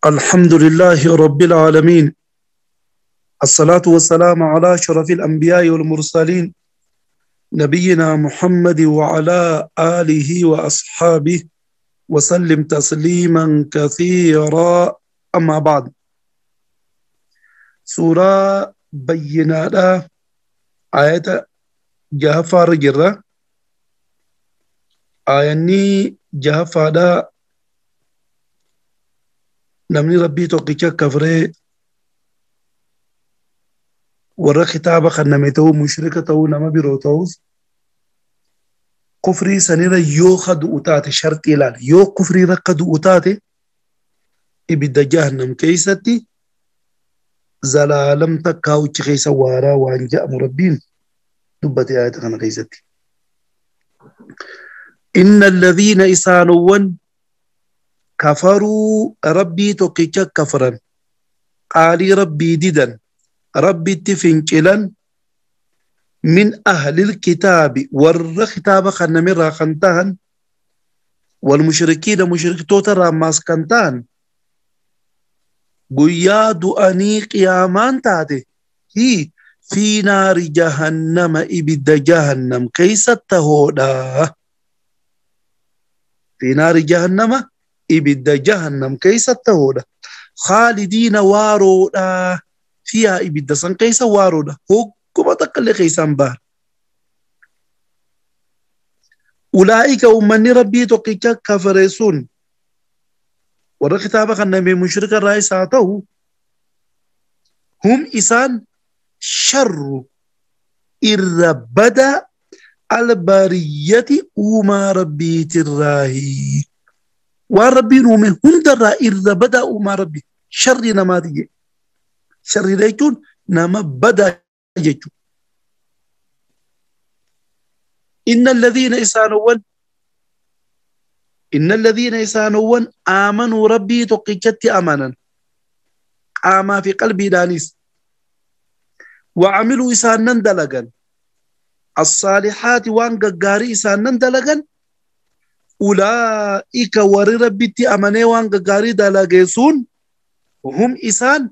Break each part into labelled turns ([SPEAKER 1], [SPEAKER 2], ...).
[SPEAKER 1] الحمد لله رب العالمين. الصلاة والسلام على شرف الأنبياء والمرسلين نبينا محمد وعلى آله وأصحابه وسلم تسليما كثيرا. أما بعد، سورة بينات آية جهفار جرة آياني جهفادا نمني ربي توقيتك كفري ورا كتابة خنمته مشركته نما بيروتوز كفري سنيرا يو خد أوتات شرط إلال يو كفري رقد أوتات إبدا جهنم كيستي زلالم تكاو تخيس وارا وانجا مربين دبتي آية خنا كيستي إن الذين إسانوا كفروا ربي توقيتك كفرا قالي ربي ددا ربي تفنكلا من أهل الكتاب ور كتاب خنمي راخنتان والمشركين مشرك توتر ماس كنتان قياد أني قيامان تاتي هي في نار جهنم إبد جهنم كيس تهودا في نار جهنم إبد جهنم كيس تهودا خالدين وارودا فيها إبدا سن كيسا وارودا هو كما تقل كيسان بار أولئك أمني ربي توقيتك كفرسون ورا كتابك النبي مشرك الرئيس آتوه هم إسان شر إربدا البرية وما ربي تراهي وربي نومي هم درا إربدا وما ربي شر نماتي شر ليتون نما بدا يجو إن الذين إسانوا آمنوا ربي تقيتت أمانا آما في قلبي دانيس وعملوا إسانا دلقا الصالحات وان قاري إسانا دلقا أولئك ور ربي تأمني وان قاري دلقيسون وهم إسان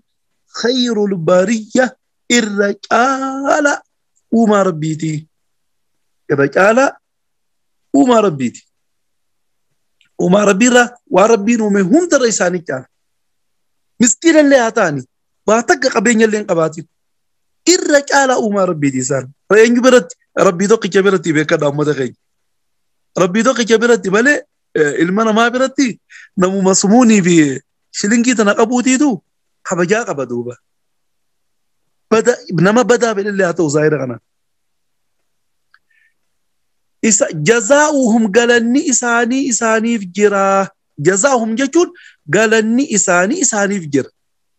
[SPEAKER 1] خير البرية الرجال وما ربيتي الرجال وما ربيتي وما ربيرا وربين ومهم دريساني كان مسكين اللي أتاني واتق قبين اللي انقباتي الرجال وما ربيتي سان رأيين جبرت ربي دوقي جبرتي بكذا مدغي ربي دوقي جبرتي بلي المنا ما برتي نمو مسموني في شلنكي تنقبوتي دو حبجا قبدوبا بدا نما بدا بالله تو ظاهر غنا جزاؤهم قالني إساني في جرا جزاؤهم جتون قالني إساني في جرا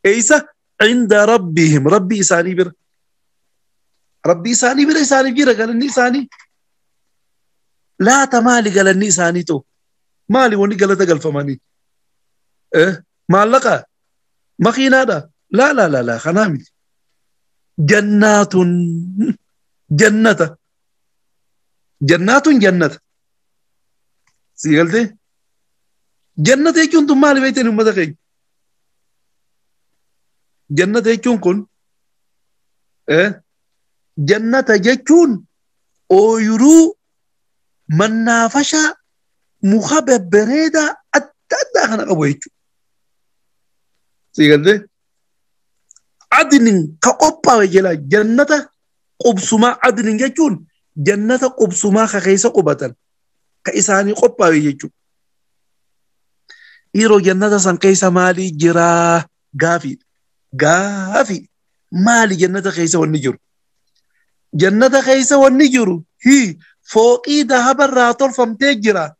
[SPEAKER 1] إيسا عند ربهم ربي إساني بر ربي إساني بر إساني في جرا قالني إساني لا تمالي قالني إساني تو مالي وني قالت قال فماني مالك مخينا دا لا خنامي جنات جنة سيقلتي جنة يكون تم مالي بيتين أمتك جنة يكون كن جنة يكون أو يرو من نافشا مخبب بريدة أتدى خنا قبويتو سيقلتي عدن كأوبا وجلا جنة قبسما عدن يكون جنة قبسما خيسة قبتا كإساني قبا ويجو إيرو جنة سن كيسة مالي جرا غافي مالي جنة خيسة والنجر جنة خيسة والنجر هي فوقي ذهب الراتل فمتجرا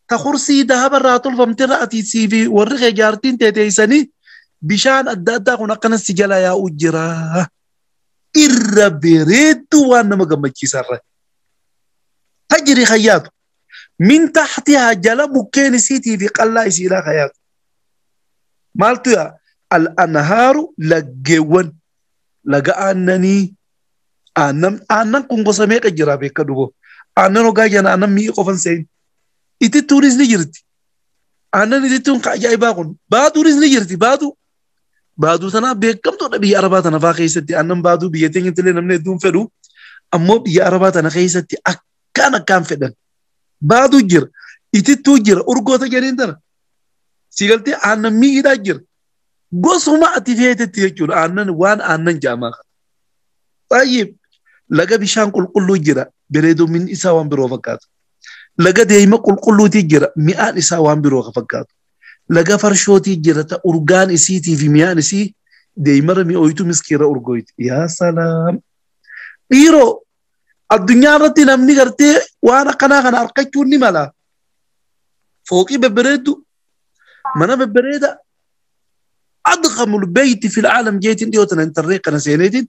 [SPEAKER 1] تخرسي ذهب الراتل فمترأتي سيفي ورغي جارتين تيتيساني بشان أدادا قنقنا السجلا يا أجرا إربريد وانا مغمجي سر تجري خياط من تحتها جل مكين سيتي في قلا يسيلا خياط مالتو يا الأنهار لقوان لقا أنني أنن كنغو سميق جرا بيكا دوبو أنن وقا جانا أنن مي قفن سين إتي توريز نجرتي aannan itittuun ka ajaa'ibaa kun baaduunis ni jirti baaduu tanaaf beekamtoodha biyya arabaa tana faa keessatti aannan baaduu biyya teenyatti illee namni hedduun fedhu ammoo biyya arabaa tana keessatti akkaan fedhan baaduu jira itittuu jira urgoota jedheen tana sigaltee aannan miidhaa jira gosuma ati feetetti jechuudha aannan jaamaa baay'ee laga bishaan qulqulluu jira bareedummaan isaa waan biroo fakkaatu laga deema qulqulluutii jira mi'aan isaa waan biroo fakkaatu laga farshootii jira ta urgaan isiitii fi mi'aan isii deemara mi'ooytu miskiira urgooyti yaa salaam dhiiroo addunyaa irratti namni gartee waan akkanaa kana argachuun ni mala fooqii bebbereeddu mana bebbereeda adqamul beeyti fil aalam jeetiin dhiyootan intarree kana seeneetiin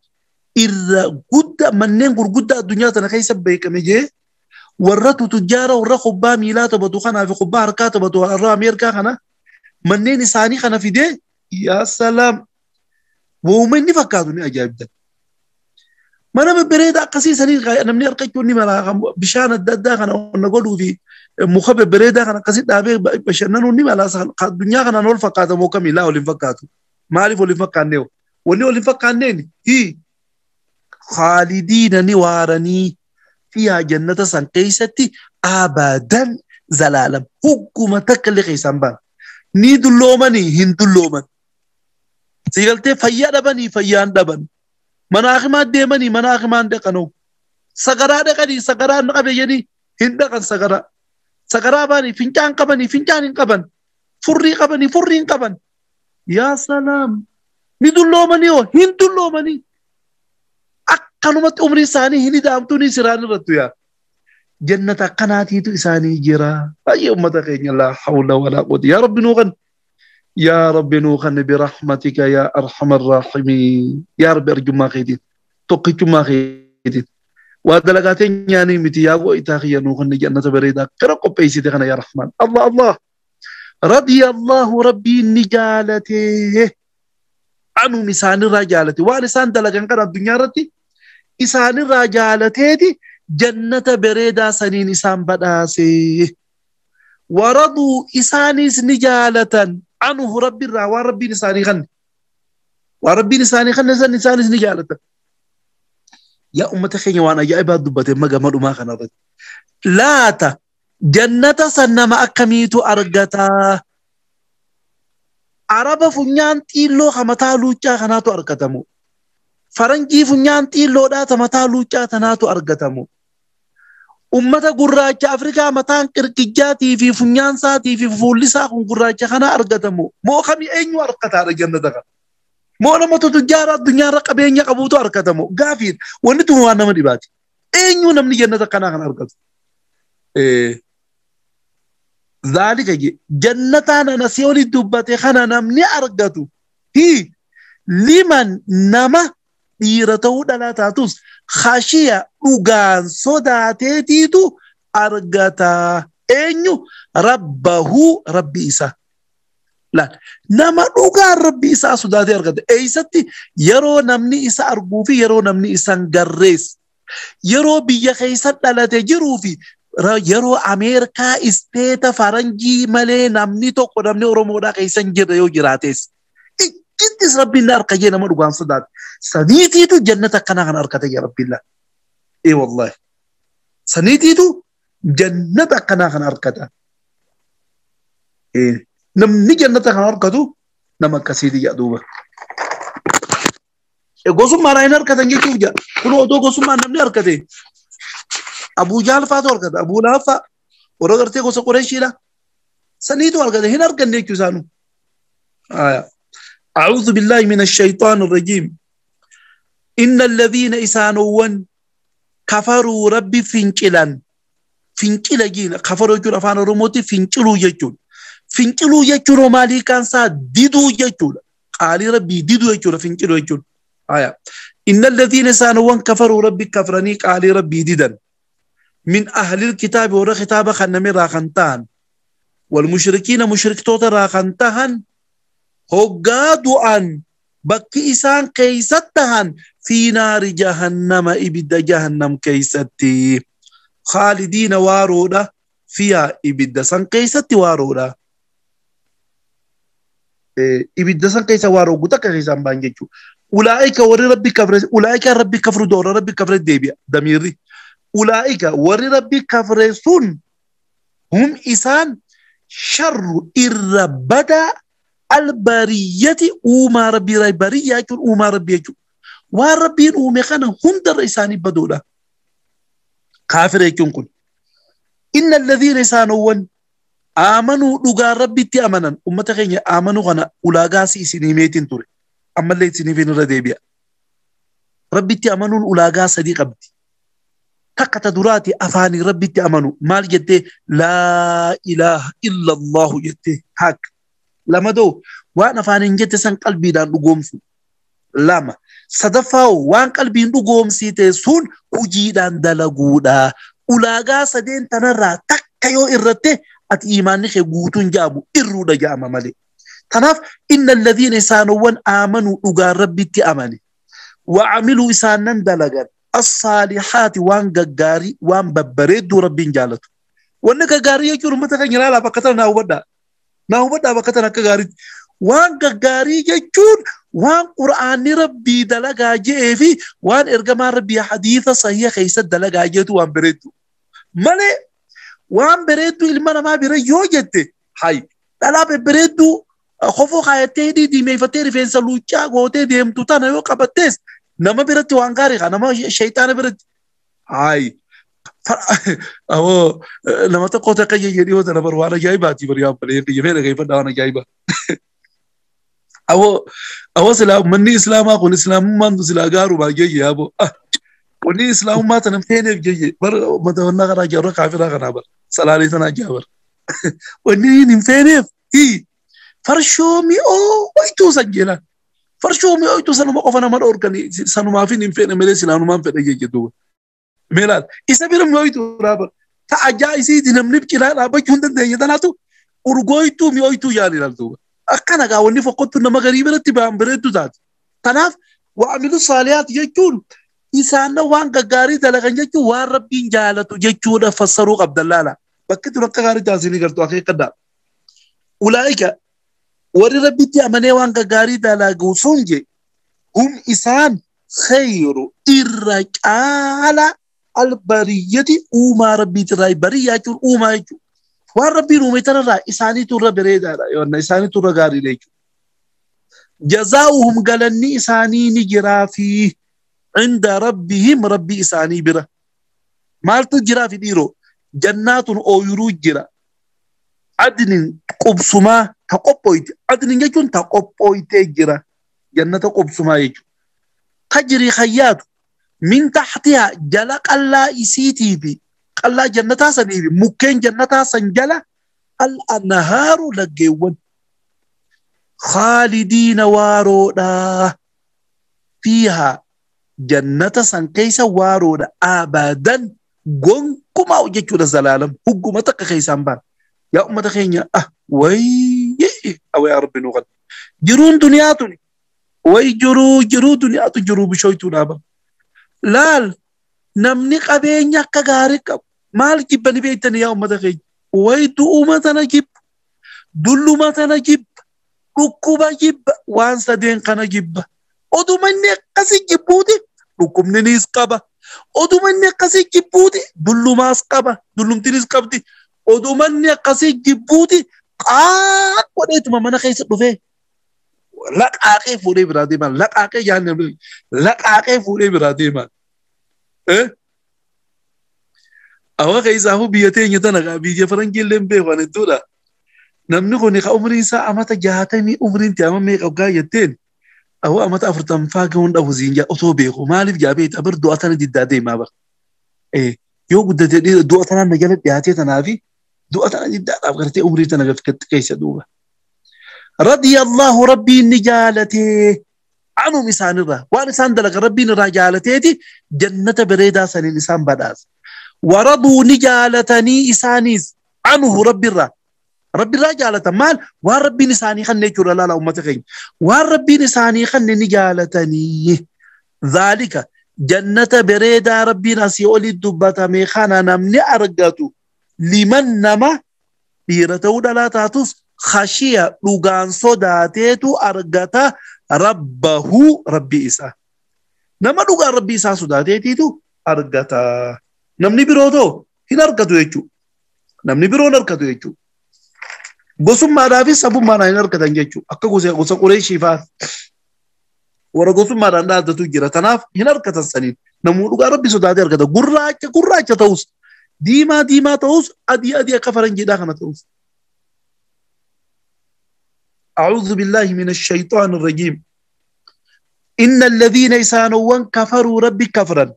[SPEAKER 1] irra guddaa manneen gurguddaa addunyaa tana keessa beekame jee warra tujjaara warra kubbaa miilaa taphatu kanaa fi kubbaa harkaa taphatu warra Ameerikaa kana manneen isaanii kana fidee yaa salaam wooma inni fakkaatu ni ajaa'ibdan mana bebbereeda akkasii sanii namni argachuun ni mala bishaan adda addaa kana onna godhuu fi muka bebbereedaa kana akkasii dhaabee bashannanuun ni mala addunyaa kanaan ol fakkaata moo kamiilaa waliin fakkaatu maaliif waliin fakkaannee wanni waliin fakkaanneen خالدين نوارني فيها جنة سنقيستي أبدا زلالم حكومة تكلي سنبان ني دلومني هندلومن سيغلتي فيا دبني فيان دبن مناخ ما ديمني مناخ ما دقنو سغرا دقني سغرا نقبي يدي هندقن سغرا باني فنجان قبني فنجان قبن فري قبني فري قبن يا سلام ني دلومني هندلومني kanumatti umrii isaanii hin ida'amtuun isiraan irrattu yaa jannata akkanaatiitu isaanii jira baay'ee ummata keenya laa hawla walaa quwwata yaa rabbi nuuqan birahmatika yaa arhamar raahimiin yaa rabbi arjummaa keetiin tokkichummaa keetiin waa dalagaa teenyaanii miti yaa go'itaa kiyya nuuqan jannata bareedaa kana qopheessite kana yaa rahmaan Allah radiyallahu rabbiin ni jaalatee anum isaanirraa jaalate waan isaan dalagan kana addunyaa irratti إسان الرجالتي جنة بريدة سنين إسان بداسي ورضوا إسانيس نجالة عنه رب الرا وربي نساني خن وربي نساني خن إسانيس نجالة يا أمة خيني وانا يا إباد دبته مجمع ما خنا لا تا جنة سنما أكميتو أرجتا عرب فنيان تيلو خمتالو جا خناتو أرجتامو فرنجي فنيان تيلو دا تمتا لوچا تناتو أرغتمو أمتا قراجة أفريقيا متان كركجاتي في فنيان ساتي في فوليسا خن قراجة خنا أرغتمو مو خمي أينو أرغتا رجنة دغا مو نما تجارة الدنيا رقبين يقبوتو أرغتمو غافير ونتو وانا مدباتي أينو نمني جنة خنا خنا أرغت ذلك جنتانا نسيولي دباتي خنا نمني أرغتو هي لمن نما dhiirata'uu dhalataatus khashiya dhugaan sodaateetiitu argataa eenyu rabbahu rabbi isa nama dhugaan rabbi isaa sodaatee argata eeysatti yeroo namni isa arguu fi yeroo namni isan garrees yeroo biyya keessa dhalate jiruu fi yeroo Ameerikaa isteeta faranjii malee namni tokko namni Oromoodhaa keessa hin jirre yoo jiraates إنتس ربي الله أركجينا ما دوغان صدات سنيتي تو جنة كنا كنا أركته يا رب الله إيه والله سنيتي تو جنة كنا كنا أركته إيه نمني جنة كنا أركته نما كسيدي يا دوبا إيه قصو ما راينا أركته نجي كيف جا كلو أدو قصو ما نمني أركته أبو جال فاتو أركته أبو لافا ورغرتي قصو قريشي لا سنيتو أركته هنا أركن نيكو سانو أعوذ بالله من الشيطان الرجيم إن الذين إسانوون كفروا ربي فينكلان فينكلا جينا كفروا يجون أفان رموتي فينكلوا يجون فينكلوا يجون مالي كان سا ديدو يجون قالي ربي ديدو يجون فينكلوا يجون إن الذين إسانوون كفروا ربي كفرني قالي ربي ديدن من أهل الكتاب ورا خطاب خنمي راخنتان والمشركين مشرك توتا راخنتهن هقادوا بكي إسان كيستهن في نار جهنم إبدا جهنم كيستي خالدين وارودا فيها إبدا سان كيستي وارودا ibidda san keessa waa roggu takka keessaan baan jechuudha. Ulaa'ika warri rabbi kafre ulaa'ika rabbi kafru doora rabbi kafre deebi'a damiirri. Ulaa'ika warri rabbi kafre sun hum isaan sharru irra badaa albariyyati uumaa rabbii irraa bariyyaa jechuun uumaa rabbii jechuudha. Waan rabbiin uume kana hundarra isaanii baduudha. Kaafira jechuun kun. Inna alladhiina isaanowwan آمنوا دوغا ربي تي أمنا أمتا خيني آمنوا غنا أولاغاسي سنيميتين توري أما اللي سنيفين رديبيا ربي تي أمنوا أولاغاسي دي قبدي تقت دراتي أفاني ربي تي أمنوا مال جدي لا إله إلا الله جدي هاك لما دو وانا فاني جدي سن قلبي دان دوغومسو لما صدفاو وان قلبي دوغومسي تسون وجيدان دلقودا أولاغاسي دين تنرى تكيو إرتي at imaanni kee guutuun jaabu irruudha jaama malee. Kanaaf inna alladhiina isaanowwan aamanuu dhugaan rabbitti amane wa'amiluu isaanan dalagan as-saalihaati waan gaggaarii waan babbareedduu rabbiin jaalatu. Wanni gaggaarii jechuun uummata keenya ilaalaa bakka tana naa hubadhaa bakka tana akka gaariitti. Waan gaggaarii jechuun waan qura'aanni rabbii dalagaa je'ee fi waan ergamaan rabbii hadiisa sahiha keessa dalagaa jeetu waan bareeddu malee waan bareeddu ilma namaa bira yoo jette hay dhalaa bareeddu khofoo kaayattee diimeeffattee rifeensa luuccaa gootee deemtu tana yoo qabattees nama biratti waan gaarii kaa nama shayxaana biratti hay awoo nama tokko takka jedhii wata nabar waan ajaa'ibaati bari yaabbalee fedha geeffadhaa waan ajaa'ibaa awoo silaa manni islaamaa kun islaamummaan silaa gaaruu baay'ee yaaboo وني إسلام ما تنفين بجي بر مدونا كنا جارو كافرا كنا بر سلالي تنا جابر وني نفين هي فرشومي أو ويتو سجلا فرشومي أو يتو سنو مقفنا مر أوركني سنو ما في نفين ملي سلام ما في رجي جدوا ميلاد إسابيرم ما يتو رابر تأجا إسي دينم نبكي لا رابر جوندن ده يداناتو أورغويتو مي أويتو يعني لالتو أكنا قاوني فقط نما غريبة نتبعهم بريدو ذات تناف وعملوا صالحات يجون إسانا وان غاري دلغن جچو وان ربين جالتو جچو دا فسرو عبدالله بكتو ركا غاري جاسيني کرتو اخي قدا أولئك ور ربي تي امني وان غاري دلغو سونجي هم إسان خير الرجال البرية وما ربي تراي برية وما يجو وان ربي نومي ترى إساني ترى بريدا يوانا إساني ترى غاري ليجو جزاؤهم قالني إساني نجرا فيه عند ربهم ربي إساني برا مالت جرا في ديرو جنات أو يروج جرا عدن قبسما تقبويت عدن يجون تقبويت جرا جنة قبسما يجو تجري خيات من تحتها جلق الله إسيتي بي الله جنة سنيبي مكين جنة سنجلة الأنهار لقيون خالدين وارودا فيها جنة سنكيسا وارودا أبدا قن كما وجدت الزلالم حكومتك خيسان بان يا أمة خينيا وي أو يا رب نغد جرون دنياتني وي جرو دنياتو جرو بشويتو نابا لال نمني قبين يكا غارك مال جبني بيتني يا أمة خينيا وي دو أمتنا جب دلو متنا جب ركوبا جب وانسا دين قنا جب oduu manni akkasii jibbuuti dhukkubninis qaba oduu manni akkasii jibbuuti dullumaas qaba dullumtinis qabdi oduu manni akkasii jibbuuti qaaq godheetuma mana keessa dhufee laqaaqee fuudhee biraa deeman laqaaqee jaanne laqaaqee fuudhee biraa deeman awa keessaafu biyya teenya tana biyya faranjiillee hin beekan hedduudha namni kun ka umriin isaa amata 60 umriin ti amma meeqa waggaa jetteen أو أمت أفرتم فاقون أو زينجا أوتوبيكو مالف جابيت أبر دواتنا جدادي ما بر إيه يو قد تدير دواتنا نجلب بياتي تنافي دواتنا جداد أبغرتي أمري تنافي كيس دوبا رضي الله ربي نجالته عنو مسان الرا وانسان دلق ربي نراجالته جنة بريدا سن الإنسان بداز ورضوا نجالتني إسانيس عنه ربي الرا ربي راجالة مال وربي نساني خن نجور لا أمة خين وربي نساني خن نجالتني ذلك جنة بريدا ربي ناسي أولي الدبة ميخانا نمني أرقاتو لمن نما بيرتو دلا تاتوس khashiya dhugaan sodaateetu argata rabbahu rabbi isa nama dhugaan rabbi isaa sodaateetitu argata namni biroo hin argatu jechuudha namni biroo hin argatu jechuudha gosummaadhaa fi sabummaadhaan hin argatan jechuudha akka gosa Qureeshii fa'aa warra gosummaadhaan dhaaddatu jira tanaaf hin argatan saniin namuu dhugaa rabbi sodaatee argata gurraacha ta'us diimaa ta'us adii akka faranjiidhaa kana ta'us. أعوذ بالله من الشيطان الرجيم إن الذين يسانون كفروا ربي كفرا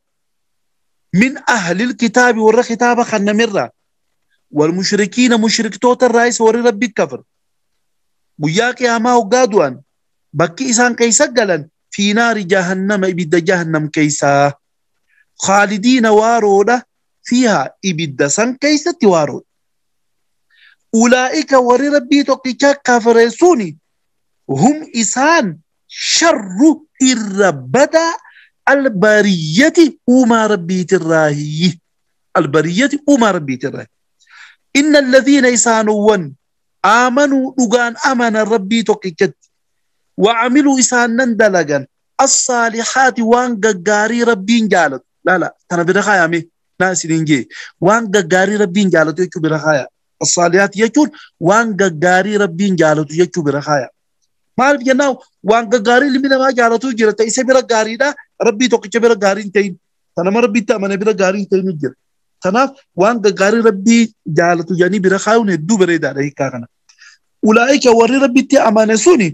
[SPEAKER 1] من أهل الكتاب والكتاب خن مرة والمشركين مشرك توت الرئيس ور ربي كفر بياك يا ما وقادوان بكي إسان كيسا قلن في نار جهنم إبد جهنم كيسا خالدين وارودا فيها إبد سن كيسا توارود أولئك ور ربي توقيتشا كفرسوني هم إسان شر الربدا البرية وما ربي تراهي البرية وما ربي تراهي إن الذين إسانون آمنوا لغان أمن ربي توقيتشت وعملوا إسان نندلغان الصالحات وان غغاري ربي جالت لا تنا برخايا مي ناس نينجي وان غغاري ربي جالت يكو برخايا الصالحات يجون وان غغاري ربي جالت يكو برخايا maal jennaw waan gaggaarii ilmi namaa jaalatu jira ta'e isa bira gaariidha rabbii tokkicha bira gaariin ta'in tanama rabbitti amane bira gaariin ta'in jira tanaaf waan gaggaarii rabbii jaalatu janii bira kaayuun hedduu bareedaadha hiikaa kana ulaa'ika warri rabbitti amane suni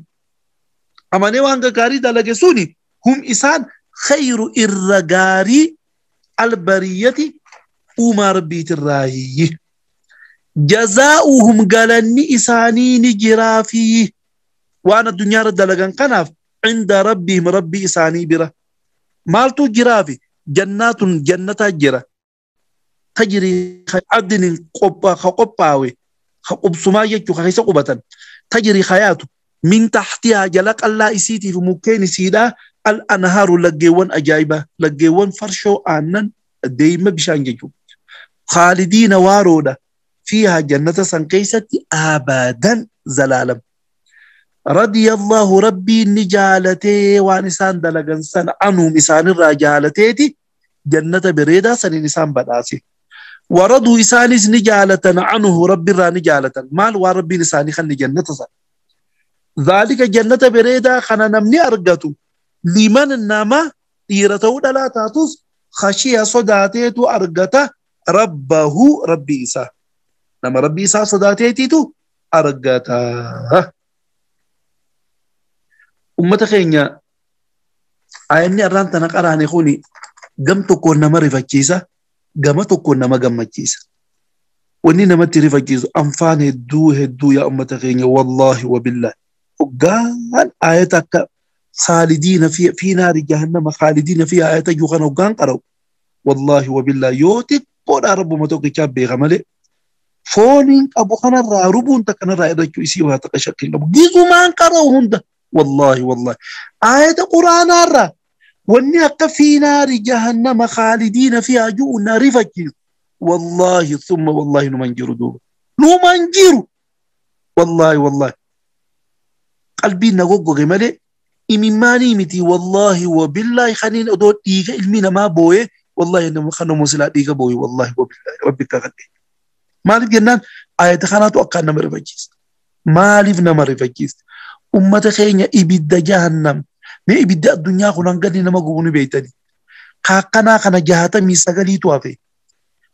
[SPEAKER 1] amane waan gaggaarii dalage suni hum isaan khayru irra gaarii albariyyati uumaa rabbiitirraayi jazaa'uhum galanni isaanii ni jiraafi وانا الدنيا رد لغن كناف عند ربهم ربي إساني برا مالتو جرافي جنة جرا تجري عدن خقباوي خقب سماية خيسا قبتا تجري خياته من تحتها جلق الله إسيتي في مكين سيدا الأنهار لقيوان أجايبة لقيوان فرشو آنن ديما بشان جيجو خالدين وارودا فيها جنة سنكيسة أبدا زلالم رضي الله ربي نجالته وانسان دلغن سن عنهم إسان الرجالته جنة بريدة سن إنسان بداسي ورضوا إسانيس نجالة عنه ربي الرانجالة مال وربي نساني خن جنة سن ذلك جنة بريدة خنا نمني أرغتو لمن النما إيرتو دلا تاتوس خشية صداتيتو أرغتا ربه ربي إسا نما ربي إسا صداتيتو أرغتا ummata keenya ayyanni arraan tana qaraane kuni gam tokkoon nama rifachiisa gama tokkoon nama gammachiisa wanni namatti rifachiisu anfaan hedduu yaa ummata keenya wallahi wabillahi hoggaan ayata akka khaalidiina fi naari jahannama khaalidiina fi ayata yuukan hoggaan qara'u wallahi wabillahi yoo xiqqoodha rabbuma tokkichaa beeka malee fooniin qabu kanarraa rubuun takkanarraa irrachuu isii waa takka shakkiin qabu gisumaan qara'u hunda والله آية قرآن الرّ ونيك في نار جهنم خالدين فيها جو نار فجر والله ثم والله نمنجر دوب نمنجر والله قلبي نقوق غمالي إمماني متي والله وبالله خلين أدور إيجا إلمينا ما بوي والله إنما خلنا مسلاة إيجا بوي والله وبالله ربك غدي مالي جنان آية خاناتو أقان نمر فجيس مالي نمر فجيس ummata keenya ibidda jahannam ne ibidda addunyaa kun hangani nama gubunu beeytani kaakkanaa kana 69tu hafe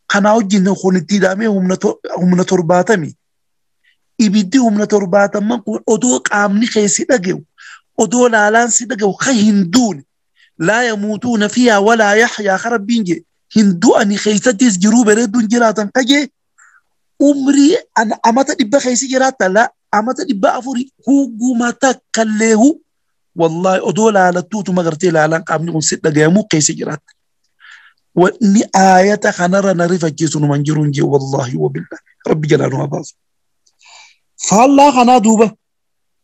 [SPEAKER 1] kana wajjin kun itti hidhamee humna 70 ibiddi humna 70 kun odoo qaamni keessi dhage'u odoo laalaan si dhage'u ka hinduun laa yamuutuuna fiihaa walaa yaxyaa ka rabbiin jedhe hindu'ani keessattis jiruu bareedduun jiraatan kajee umrii amata 100 keessi jiraata laa amata 400 huguma takkalleehu wallahi odoo laalattuutu magartee laalaan qaamni kun si dhagayamu keessa jiraata wanni aayata kanarra na rifachiisu numan jiruun jee wallahi wabillahi rabbi jalaa nu habaasu faallaa kanaa duuba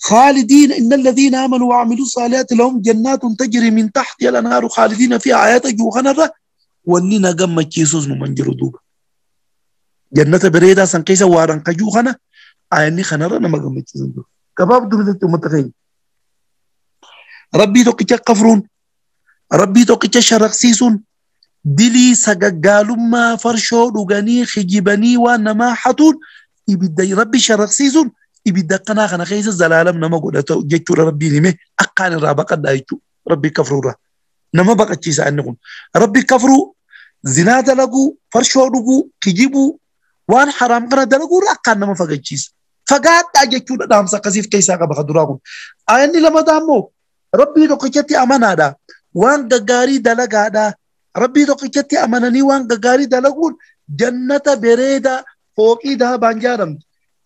[SPEAKER 1] خالدين إن الذين آمنوا وعملوا الصالحات لهم جنات تجري من تحتها الأنهار خالدين فيها آيات جوخنا وننا قم كيسوس نمنجر دوبا جنة بريدة سنكيسة وارن كجوخنا ayni khanara nama gammachiisan jiru gabaabduu miti ummata keenya rabbii tokkicha kafruun rabbii tokkicha sharaqsiisuun dilii sagaggaalummaa farshoo dhuganii kijibanii waan namaa hatuun ibidda rabbi sharaqsiisuun ibidda akkanaa kana keessa zalaalam nama godhata jechuudha rabbiin hime akkaan irraa baqadhaa jechuu rabbi kafruurra nama baqachiisa inni kun rabbi kafruu zinaa dalaguu farshoo dhuguu kijibuu waan haraam kana dalaguurra akkaan nama fagachiisa fagaadhaa jechuudha dhaamsa akkasiif keessaa qaba kaduraa kun ayanni lamataa immoo rabbii tokkichatti amanaadha waan gaggaarii dalagaadha rabbii tokkichatti amananii waan gaggaarii dalaguun jannata bereeda fooqii dahabaan jaaramte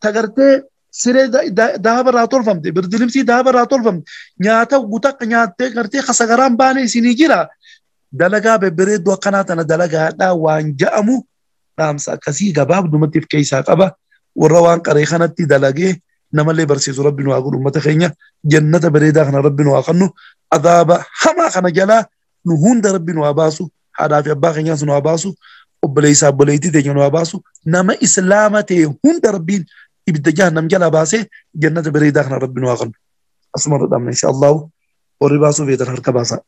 [SPEAKER 1] tagartee siree dahabarraa tolfamte birdilimsii dahabarraa tolfamte nyaata gutakka nyaattee gartee kasagaraan baane isinii jira dalagaa bebbereedduu akkanaa tana dalagaadhaa waan ja'amu dhaamsa akkasii gabaabdumatti keessaa qaba warra waan qaree kanatti dalagee namallee barsiisu rabbi nu haa godhu ummata keenya jannata bareedaa kana rabbi nu haa kennu adaaba hamaa kana jalaa nu hunda rabbi nu haa baasu haadhaa fi abbaa keenyaas nu haa baasu obboleessaa obboleettii teenya nu haa baasu nama islaama ta'e hunda rabbiin ibidda jahannam jalaa baasee jannata bareedaa kana rabbi nu haa kennu asuma dhaabna insha allahu warri baasuu feetan harka baasaa